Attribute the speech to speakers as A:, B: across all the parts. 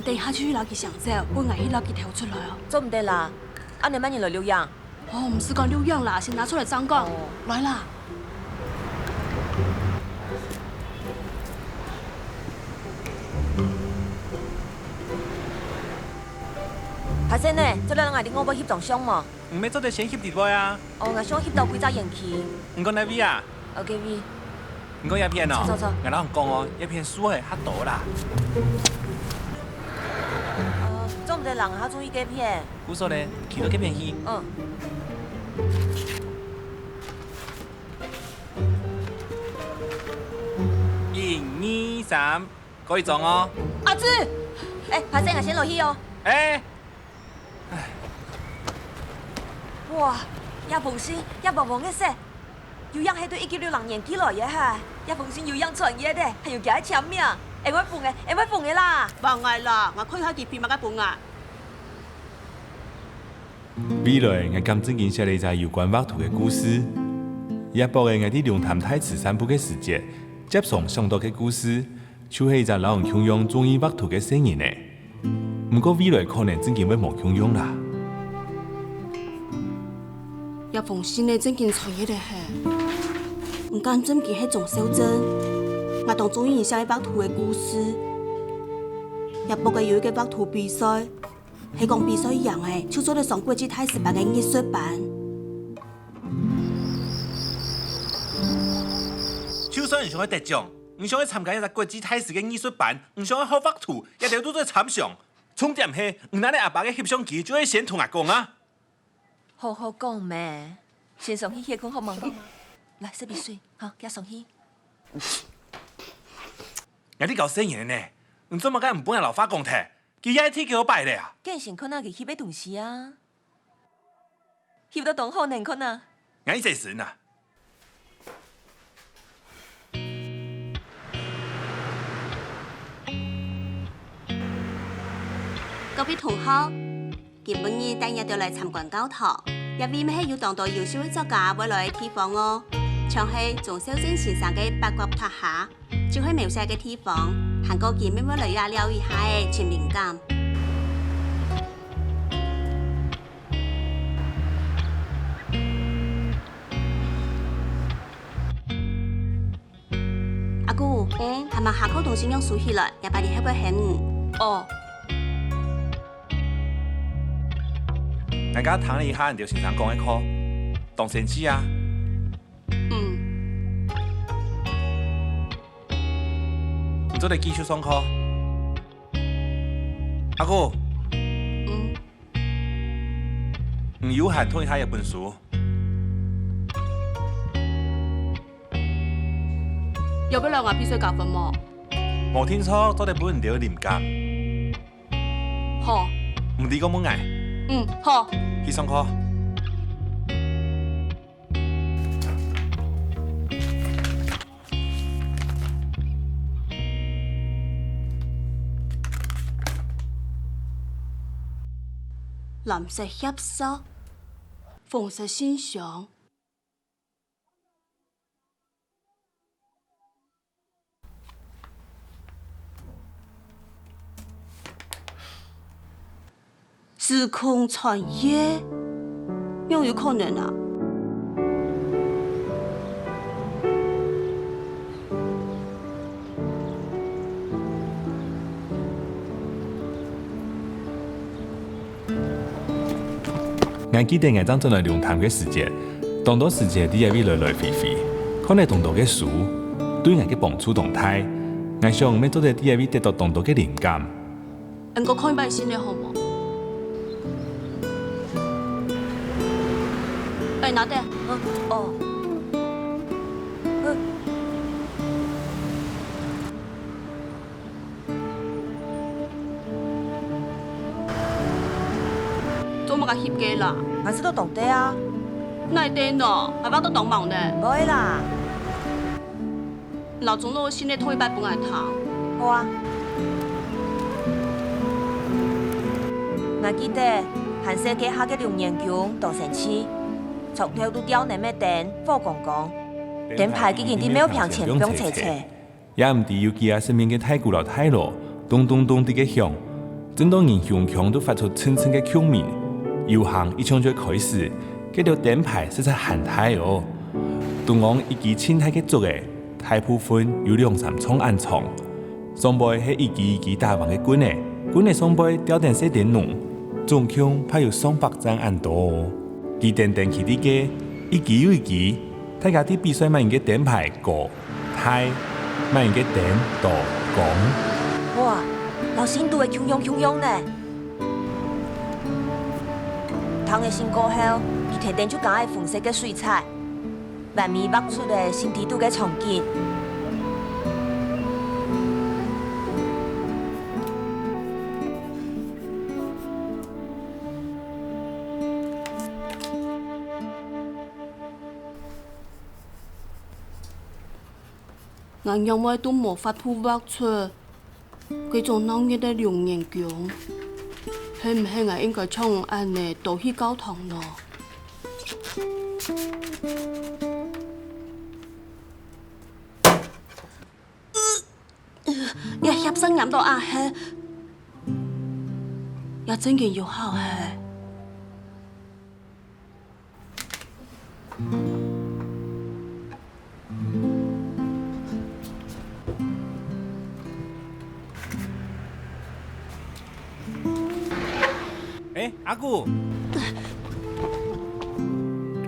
A: 地下去垃圾上走，本来去垃圾挑出来哦。
B: 做唔得啦，安尼慢点来留样。
A: 哦，唔是讲溜样啦，先拿出来张讲。来啦。
B: 还是呢，做咱外地我要翕张相嘛。
C: 唔要做得先翕伫位啊？
B: 哦，我想翕到几只烟气。
C: 唔讲哪位啊？
B: OK V。
C: 唔讲鸦片哦。
B: 走。
C: 我老人讲哦，鸦片输的较大啦。
B: 做唔得人较中意假片。
C: 古说咧，去到假片去。
B: 嗯。
C: 1、2、3，可以装哦。
B: 阿志，拍摄我先落去哦。哇，叶凤仙，叶黄黄的色，有样系对196年纪来嘅哈，叶凤仙有样传嘢的，还要叫佢签名，会放嘅啦。
A: 放爱啦，我看下几片嘛个本啊。
D: 未来我刚正经写了一个有关画图的故事，也博的我伫龙潭太慈散步的时节，接上上多的故事，就是一个老人穷用中意画图的声音呢。不过未来可能正经要无穷用啦。
A: 叶凤仙的正经创业的很，唔敢正经迄种小镇，我当中意写画图的故事。叶博嘅有一个画图比赛。係講比賽一樣嘅，就做得上國際大師班嘅藝術班。
C: 就算唔想去得獎，唔想去參加一個國際大師嘅藝術班，唔想去學畫圖，一定要做參詳。重點係，唔拿你阿爸嘅翕相機，就要先同阿講啊。
B: 好好講咩？先上去歇講好嗎？來，12歲，好，加上去。
C: 有啲搞生意呢，唔做乜解唔幫人老花講睇。佢一天叫我擺咧啊！
B: 梗係可能佢翕嘅同事啊，翕得當好難看啊！
C: 我這時啊，
A: 各位同學，今晡日大家都來參觀教堂，入面係有當代優秀嘅作家會來嘅地方哦，像係鍾小正先生嘅八角塔下，就係描寫嘅地方。韓國見面會嚟呀了一下嘅全面感。阿姑，係咪下課同先用數起來，也把你喺度喊哦。
C: 人家談了一下，人哋先生講一課，當先知啊。做啲技術上課，阿哥，唔有閒睇下一本書，
A: 要不然我必須教分麼？
C: 冇聽錯，做啲本條靈感。
A: 好。
C: 唔理講冇嗌。
A: 好。
C: 去上課。
A: 藍色協色，紅色欣賞。時空穿越，有可能啊？
D: 我記得我當陣來龍潭嘅時節，當到時節啲嘢會來來回回，可能當到嘅書對我嘅幫助動態，我想要做啲嘢會得到當到嘅靈感。
A: 我看擺先嘅好冇？拿得。
B: 哦。
A: 做乜個翕嘅啦？
B: 我知道當地啊。
A: 奈得喏，我幫到當忙呢。
B: 唔會啦。
A: 老總攞先嚟拖一擺本來睇。
B: 好啊。我記得韓世界下嘅龍年宮當神器，從頭都雕你咩燈火光光，燈牌幾件啲秒平前不用斜斜。
D: 也唔知有幾啊身邊嘅太古老太老，咚咚咚啲嘅響。整多人胸腔都发出层层嘅响鸣，游行一场就开始，嗰条灯牌实在很大哦。东岸一支青苔嘅竹嘅，大部分有2-3重暗床，上背係一支大橫嘅棍嘅，棍嘅上背吊定4點龍，總共派有200盞暗多哦。佢電電起啲嘅，一支又一支，大家啲比賽買人嘅燈牌高、大，買人嘅燈大、廣。
B: 哇，老新都會響響呢。糖嘅先過後，佢天天就講係紅色嘅水彩，萬面畫出嘅新地圖嘅場景。
A: 我因為都無法度畫出嗰種濃烈嘅龍眼薑，係唔係我應該從安尼倒去教堂咯？你協生飲到阿黑，也真嘅有效係。
C: 阿姑，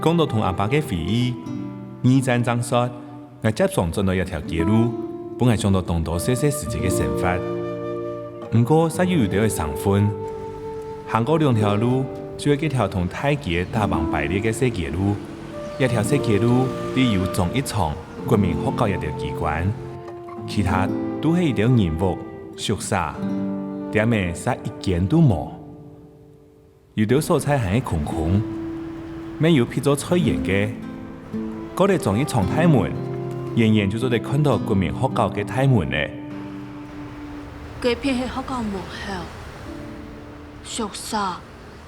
D: 講到同阿爸嘅回憶，2站張說，我接上進到一條街路，本係上到東多細細時節嘅生活。不過，實有條嘅上分，行過2條路，就係幾條同大街大橫排列嘅小街路。一條小街路，裡有綜藝場、國民學校一條機關，其他都係一條人物、宿舍，點嘅實一間都冇。有條所在係空空，沒有撇咗菜園嘅。嗰啲綜藝場大門，遠遠就做得看到國民學校嘅大門咧。
A: 嗰片係學校幕後，宿舍、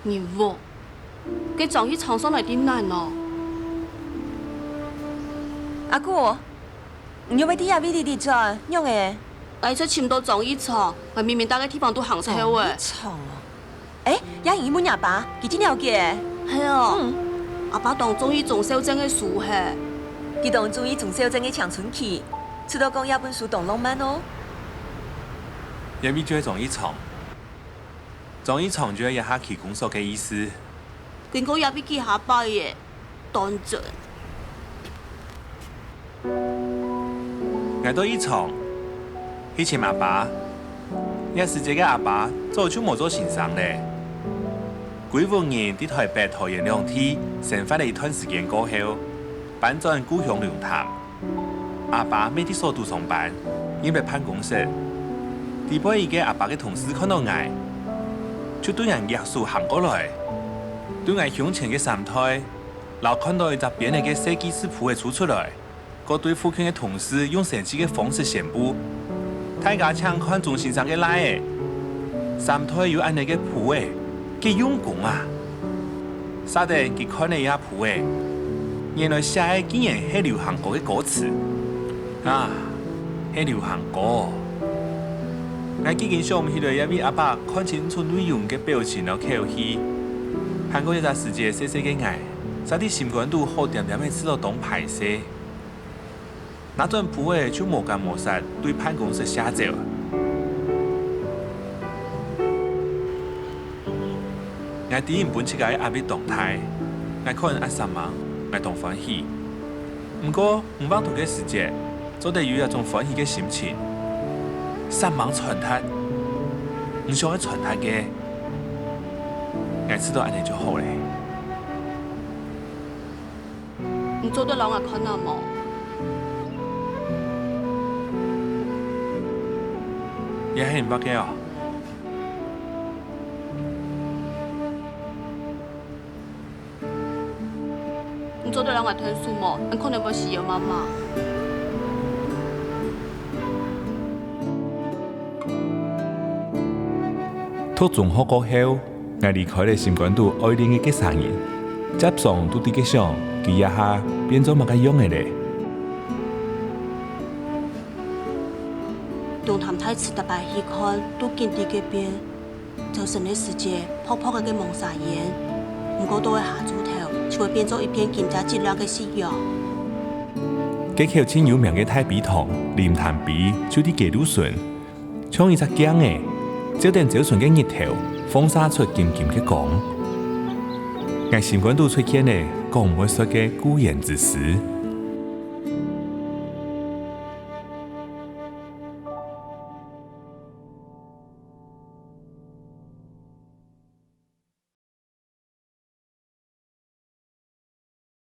A: 人物，嗰綜藝場上嚟點難咯？
B: 阿姑，你要啲阿 V 弟做用嘅？
A: 我出簽到綜藝場，我明明大個地方都行錯嘅。
B: 場啊！誒，也姨母阿爸，佢真了解。
A: 係啊，阿爸當綜藝總小姐嘅書係，
B: 佢當綜藝總小姐嘅青春期，出到講一本書當浪漫哦。
D: 入面就係綜藝場，綜藝場就係一下期工作嘅意思。
A: 經過入面幾下拜嘅，當真。
D: 我到一場，以前阿爸，一時節嘅阿爸早就冇做先生咧。幾戶人喺台北桃園兩地生活了一段時間過後，搬轉故鄉龍潭。阿爸每日首都上班，因為辦公室。第八一個阿爸嘅同事看到我，就對人約束行過來，對我向前嘅三台，然後看到一隻邊嚟嘅設計師鋪嘅出來，個對附近嘅同事用神奇嘅方式宣佈，大家搶看鍾先生嘅來誒，三台有安尼嘅鋪誒。幾用功啊！沙地佢看了一下譜誒，原來寫嘅竟然係流行歌嘅歌詞啊，係流行歌。我幾經想唔起來一位阿爸看清楚內容嘅表情和口氣，韓國一隻世界細細嘅愛，在啲心肝度好點點嘅吃到當排泄。那陣譜誒就無干無實對辦公室寫走。我第一本出嘅阿邊動態，我看阿三萬，我當歡喜。不過唔畫圖嘅時節，總得有一種歡喜嘅心情。三萬傳達，唔想去傳達嘅，我知道安尼就好咧。
A: 唔做得讓我看啊冇？
D: 也係唔畫嘅哦。
A: 你做得讓我聽書冇？你可能會需要媽媽。
D: 讀中學過後，我離開了心肝度愛戀嘅吉人，接上都啲嘅想，佢一下變咗乜嘅樣嘅咧。
A: 龍潭太子特別喜歡都見啲嘅邊，造成的世界泡泡的蒙沙烟，不过倒会下猪头，就会变做一片金家质量的夕阳。
D: 街口真有名的太比糖、林潭比就伫街路顺，像一只姜诶，照定早晨嘅日头，放射出金金嘅光。我习惯都出现咧讲唔会说嘅孤言之词。